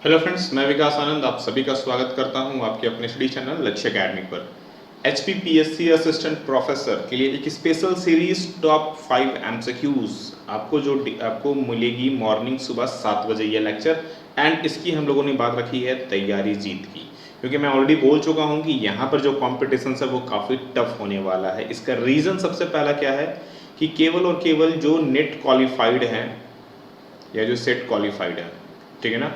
Hello friends, मैं विकास आनंद आप सभी का स्वागत करता हूं आपके अपने स्टडी चैनल लक्ष्य अकेडमी पर। HPPSC असिस्टेंट प्रोफेसर के लिए एक स्पेशल सीरीज टॉप 5 एमसीक्यूज आपको मिलेगी मॉर्निंग सुबह 7 बजे ये लेक्चर। एंड इसकी हम लोगों ने बात रखी है तैयारी जीत की, क्योंकि मैं ऑलरेडी बोल चुका हूं कि यहाँ पर जो कॉम्पिटिशन है वो काफ़ी टफ होने वाला है। इसका रीज़न सबसे पहला क्या है कि केवल और केवल जो नेट क्वालिफाइड हैं या जो सेट क्वालिफाइड है, ठीक है ना,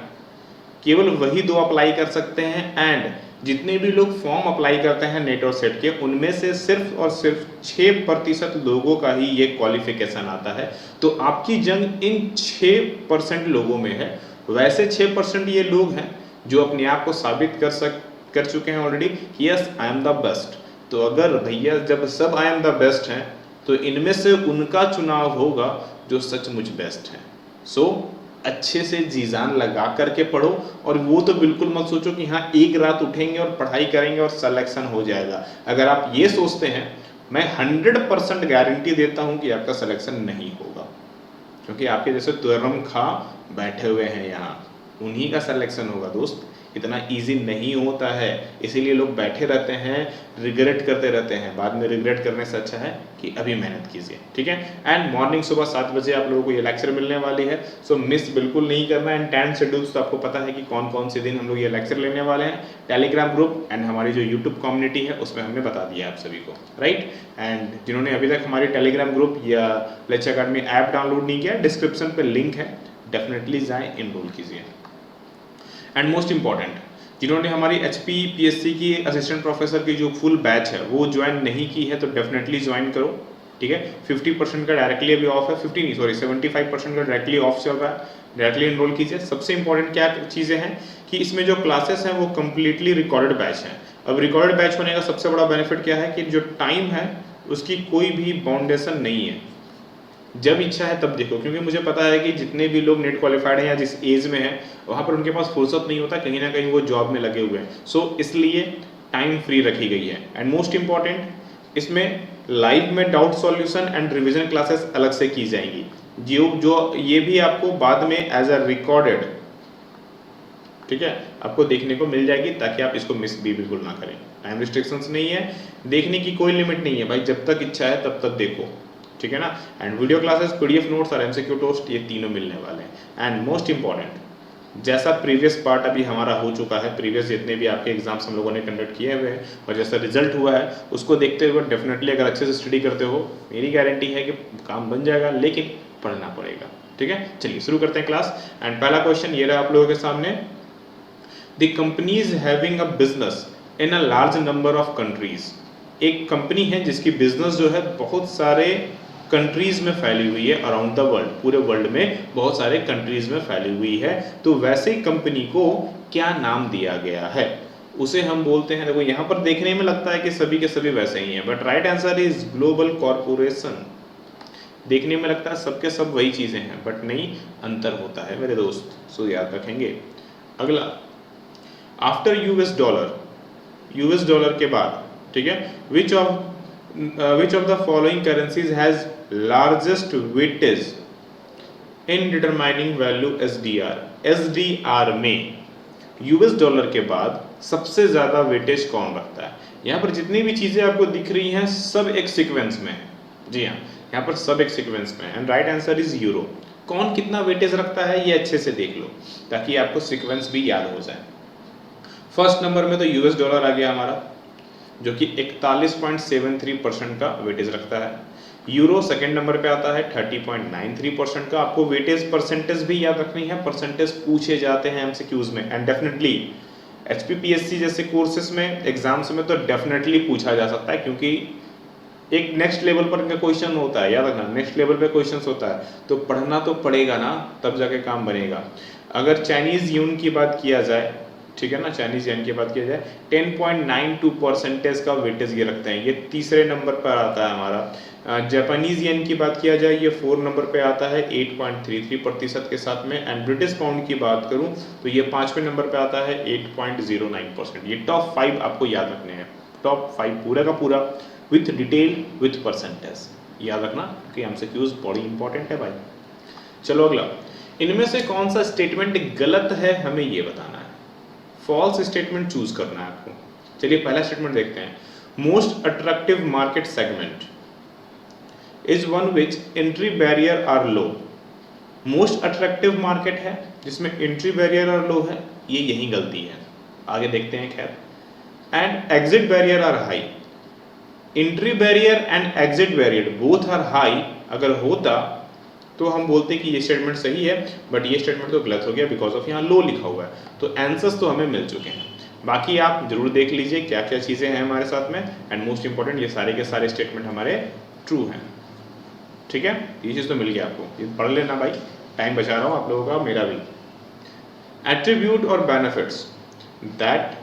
केवल वही दो अप्लाई कर सकते हैं। एंड जितने भी लोग फॉर्म अप्लाई करते हैं नेट और सेट के, उनमें से सिर्फ और सिर्फ 6% लोगों का ही ये क्वालिफिकेशन आता है। तो आपकी जंग इन 6% लोगों में है। वैसे 6% ये लोग हैं जो अपने आप को साबित कर चुके हैं ऑलरेडी कि yes I am the best. तो अगर भैया जब सब आई एम द बेस्ट हैं, तो इनमें से उनका चुनाव होगा जो सचमुच बेस्ट है। सो अच्छे से जी जान लगा करके पढ़ो। और वो तो बिल्कुल मत सोचो कि हाँ एक रात उठेंगे और पढ़ाई करेंगे और सिलेक्शन हो जाएगा। अगर आप ये सोचते हैं, मैं 100% गारंटी देता हूं कि आपका सिलेक्शन नहीं होगा, क्योंकि आपके जैसे तुर्रम खा बैठे हुए हैं यहाँ, उन्हीं का सिलेक्शन होगा दोस्त। इतना इजी नहीं होता है, इसीलिए लोग बैठे रहते हैं, रिग्रेट करते रहते हैं। बाद में रिग्रेट करने से अच्छा है कि अभी मेहनत कीजिए, ठीक है। एंड मॉर्निंग सुबह 7 बजे आप लोगों को ये लेक्चर मिलने वाली है, सो मिस बिल्कुल नहीं करना। एंड टाइम शेड्यूल्स तो आपको पता है कि कौन कौन से दिन हम लोग ये लेक्चर लेने वाले हैं। टेलीग्राम ग्रुप एंड हमारी जो यूट्यूब कम्युनिटी है उसमें हमने बता दिया है आप सभी को, राइट। एंड जिन्होंने अभी तक हमारी टेलीग्राम ग्रुप या लक्ष्य अकेडमी ऐप डाउनलोड नहीं किया, डिस्क्रिप्शन पे लिंक है, डेफिनेटली जाएं, इनरोल कीजिए। एंड मोस्ट इंपॉर्टेंट, जिन्होंने हमारी HPPSC की असिस्टेंट प्रोफेसर की जो फुल बैच है वो ज्वाइन नहीं की है, तो डेफिनेटली ज्वाइन करो, ठीक है। 50% का डायरेक्टली अभी ऑफ है, 50 नहीं सॉरी 75% का डायरेक्टली ऑफ चल रहा है, डायरेक्टली इनरोल कीजिए। सबसे इंपॉर्टेंट क्या चीज़ें हैं कि इसमें जो क्लासेस हैं वो कम्प्लीटली रिकॉर्डेड बैच हैं। अब रिकॉर्डेड बैच होने का सबसे बड़ा बेनिफिट क्या है कि जो टाइम है उसकी कोई भी बाउंडेशन नहीं है, जब इच्छा है तब देखो। क्योंकि मुझे पता है कि जितने भी लोग नेट क्वालिफाइड हैं या जिस एज में हैं, वहाँ पर उनके पास फुर्सत नहीं होता, कहीं ना कहीं वो जॉब में लगे हुए हैं। सो इसलिए टाइम फ्री रखी गई है। एंड मोस्ट इंपॉर्टेंट, इसमें लाइव में doubt solution and revision classes अलग से की जाएंगी, जो ये भी आपको बाद में एज अ रिकॉर्डेड, ठीक है, आपको देखने को मिल जाएगी, ताकि आप इसको मिस भी बिल्कुल ना करें। टाइम रिस्ट्रिक्शंस नहीं है, देखने की कोई लिमिट नहीं है भाई, जब तक इच्छा है तब तक देखो, ठीक है ना। And video classes, PDF notes और MCQ टोस्ट, ये तीनों मिलने वाले हैं। एंड मोस्ट इंपॉर्टेंट, जैसा प्रीवियस पार्ट अभी हमारा हो चुका है, प्रीवियस जितने भी आपके एग्जाम्स हम लोगों ने कंडक्ट किए हुए हैं और जैसा रिजल्ट हुआ है, उसको देखते हुए डेफिनेटली अगर अच्छे से स्टडी करते हो, मेरी गारंटी है कि काम बन जाएगा, लेकिन पढ़ना पड़ेगा, ठीक है। चलिए शुरू करते हैं क्लास। एंड पहला क्वेश्चन ये रहा आप लोगों के सामने, the companies having a business in a large number of countries. एक कंपनी है जिसकी बिजनेस जो है बहुत सारे कंट्रीज में फैली हुई है, अराउंड द वर्ल्ड, पूरे वर्ल्ड में बहुत सारे कंट्रीज में फैली हुई है। तो वैसे कंपनी को क्या नाम दिया गया है, उसे हम बोलते हैं, देखो यहाँ पर देखने में लगता है कि सभी के सभी वैसे ही हैं, but right answer is global corporation. देखने में लगता है सबके सब वही चीजें हैं, बट नहीं, अंतर होता है मेरे दोस्त, सो याद रखेंगे। अगला, आफ्टर यूएस डॉलर के बाद, ठीक है, which of the following currencies has largest weightage in determining value SDR में यूएस डॉलर के बाद सबसे ज्यादा वेटेज कौन रखता है। यहाँ पर जितनी भी चीजें आपको दिख रही हैं सब एक सीक्वेंस में है, जी हाँ, यहाँ पर सब एक सीक्वेंस में है। And right answer is euro. कौन कितना वेटेज रखता है ये अच्छे से देख लो, ताकि आपको सीक्वेंस भी याद हो जाए। फर्स्ट नंबर में तो यूएस डॉलर आ गया हमारा, जो कि 41.73% का वेटेज रखता है। यूरो सेकंड नंबर पे आता है 30.93% का। आपको वेटेज परसेंटेज भी याद रखनी है, परसेंटेज पूछे जाते हैं एमसीक्यूज में। एंड डेफिनेटली HPPSC जैसे कोर्सेज में, एग्जाम्स में तो डेफिनेटली पूछा जा सकता है, क्योंकि एक नेक्स्ट लेवल पर इनका क्वेश्चन होता है, याद रखना, नेक्स्ट लेवल पे क्वेश्चन होता है, तो पढ़ना तो पड़ेगा ना, तब जाके काम बनेगा। अगर चाइनीज यून की बात किया जाए, ठीक है ना, चाइनीज येन की बात किया जाए, 10.92% का वेटेज ये रखते हैं, ये तीसरे नंबर पर आता है हमारा। जापानीज येन की बात किया जाए, ये 4 नंबर पे आता है 8.33% के साथ में। एंड ब्रिटिश पाउंड की बात करूं तो ये 5वें नंबर पे आता है 8.09%। ये टॉप 5 आपको याद रखने हैं, टॉप 5 पूरा का पूरा, विथ डिटेल विथ परसेंटेज, याद रखना कि एमसीक्यूज बड़ी इंपॉर्टेंट है भाई। चलो अगला, इनमें से कौन सा स्टेटमेंट गलत है हमें ये बताना है, फॉल्स स्टेटमेंट चूज करना है आपको। चलिए पहला स्टेटमेंट देखते हैं। Most attractive market segment is one which entry barrier are low. Most attractive market है जिसमें एंट्री बैरियर और लो है, ये यही गलती है। आगे देखते हैं खैर। And exit barrier are high. Entry barrier and exit barrier both are high अगर होता तो हम बोलते कि ये स्टेटमेंट सही है, बट ये स्टेटमेंट तो गलत हो गया बिकॉज ऑफ यहाँ लो लिखा हुआ है। तो आंसर्स तो हमें मिल चुके हैं, बाकी आप जरूर देख लीजिए क्या क्या चीजें हैं हमारे साथ में। एंड मोस्ट इंपॉर्टेंट ये सारे के सारे स्टेटमेंट हमारे ट्रू हैं। ठीक है, ये चीज तो मिल गया आपको, ये पढ़ लेना भाई, टाइम बचा रहा हूं आप लोगों का, मेरा भी। एट्रीब्यूट और benefits that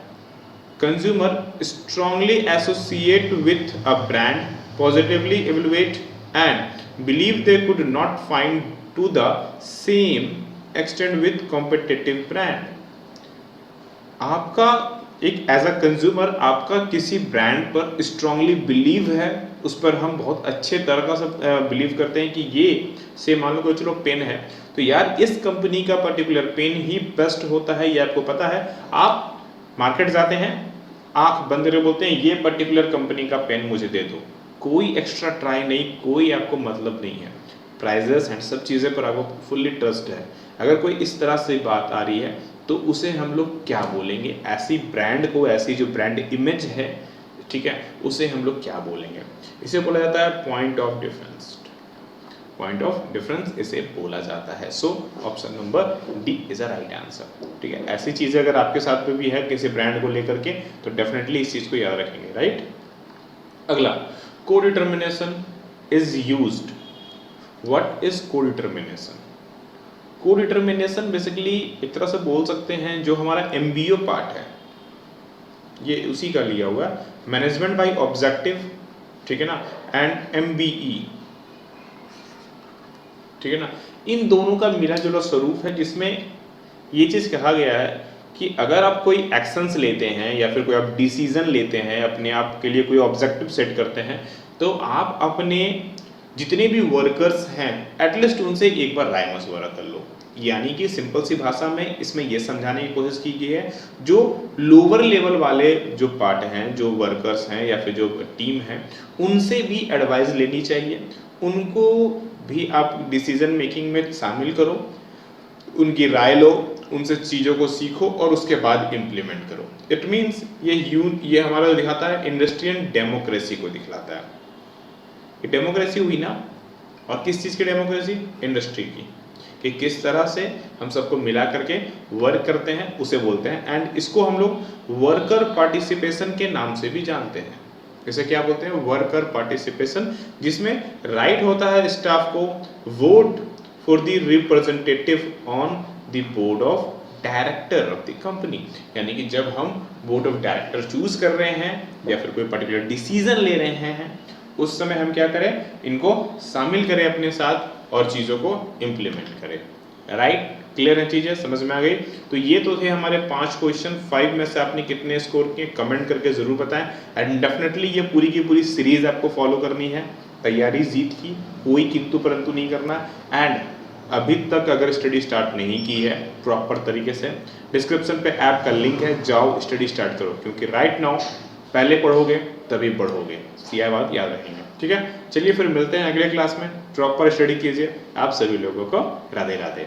consumer strongly associate with a brand, positively evaluate and believe they could not find to the same extent with competitive brand। आपका एक एज अ कंज्यूमर आपका किसी ब्रांड पर स्ट्रांगली बिलीव है, उस पर हम बहुत अच्छे तरह से बिलीव करते हैं कि ये से मान लो कोई चलो पेन है तो यार इस कंपनी का पर्टिकुलर पेन ही बेस्ट होता है, ये आपको पता है। आप मार्केट जाते हैं, आंख बंद करके बोलते हैं ये पर्टिकुलर कंपनी का पेन मुझे दे दो, कोई एक्स्ट्रा ट्राई नहीं, कोई आपको मतलब नहीं है, प्राइजेस एंड सब चीज़ें पर आपको फुल्ली ट्रस्ट है। अगर कोई इस तरह से बात आ रही है तो उसे हम लोग क्या बोलेंगे, ऐसी ब्रांड को, ऐसी जो ब्रांड इमेज है, ठीक है, उसे हम लोग क्या बोलेंगे? इसे बोला जाता है point of difference. Point of difference इसे बोला जाता है। So option number D is a right answer. ठीक है, ऐसी चीजें अगर आपके साथ पे भी है किसी ब्रांड को लेकर के तो डेफिनेटली इस चीज को याद रखेंगे, राइट। अगला, codetermination is used. What is codetermination? Codetermination basically एक तरह से बोल सकते हैं जो हमारा एमबीओ पार्ट है, ये उसी का लिया हुआ है, मैनेजमेंट बाय ऑब्जेक्टिव, ठीक है ना, एंड एमबीई, ठीक है ना। इन दोनों का मिला जुला स्वरूप है जिसमें ये चीज कहा गया है कि अगर आप कोई एक्शंस लेते हैं या फिर कोई आप डिसीजन लेते हैं, अपने आप के लिए कोई ऑब्जेक्टिव सेट करते हैं, तो आप अपने जितने भी वर्कर्स हैं एटलीस्ट उनसे एक बार राय मशवरा कर लो। यानी कि सिंपल सी भाषा में इसमें यह समझाने की कोशिश की गई है जो लोअर लेवल वाले जो पार्ट हैं, जो वर्कर्स हैं या फिर जो टीम है, उनसे भी एडवाइस लेनी चाहिए, उनको भी आप डिसीजन मेकिंग में शामिल करो, उनकी राय लो, उनसे चीज़ों को सीखो और उसके बाद इम्प्लीमेंट करो। इट मीन्स ये हमारा दिखाता है इंडस्ट्रियल डेमोक्रेसी को दिखलाता है। ये डेमोक्रेसी हुई ना, और किस चीज़ की डेमोक्रेसी? इंडस्ट्री की, कि किस तरह से हम सबको मिला करके वर्क करते हैं उसे बोलते हैं। एंड इसको हम लोग वर्कर पार्टिसिपेशन के नाम से भी जानते हैं। इसे क्या बोलते हैं? वर्कर पार्टिसिपेशन, जिसमें राइट होता है स्टाफ को vote for the representative on the board of director of the company. यानी कि जब हम बोर्ड ऑफ डायरेक्टर चूज कर रहे हैं या फिर कोई पर्टिकुलर डिसीजन ले रहे हैं, उस समय हम क्या करें? इनको शामिल करें अपने साथ और चीज़ों को इम्प्लीमेंट करें। राइट, क्लियर है चीज़ें, समझ में आ गई? तो ये तो थे हमारे 5 क्वेश्चन। 5 में से आपने कितने स्कोर किए कमेंट करके जरूर बताएं। एंड डेफिनेटली ये पूरी की पूरी सीरीज आपको फॉलो करनी है, तैयारी जीत की, कोई किंतु परंतु नहीं करना। एंड अभी तक अगर स्टडी स्टार्ट नहीं की है प्रॉपर तरीके से, डिस्क्रिप्शन पे ऐप का लिंक है, जाओ स्टडी स्टार्ट करो, क्योंकि राइट नाउ पहले पढ़ोगे तभी बढ़ोगे, यह बात याद रखेंगे। ठीक है, चलिए फिर मिलते हैं अगले क्लास में। प्रॉपर स्टडी कीजिए। आप सभी लोगों को राधे राधे।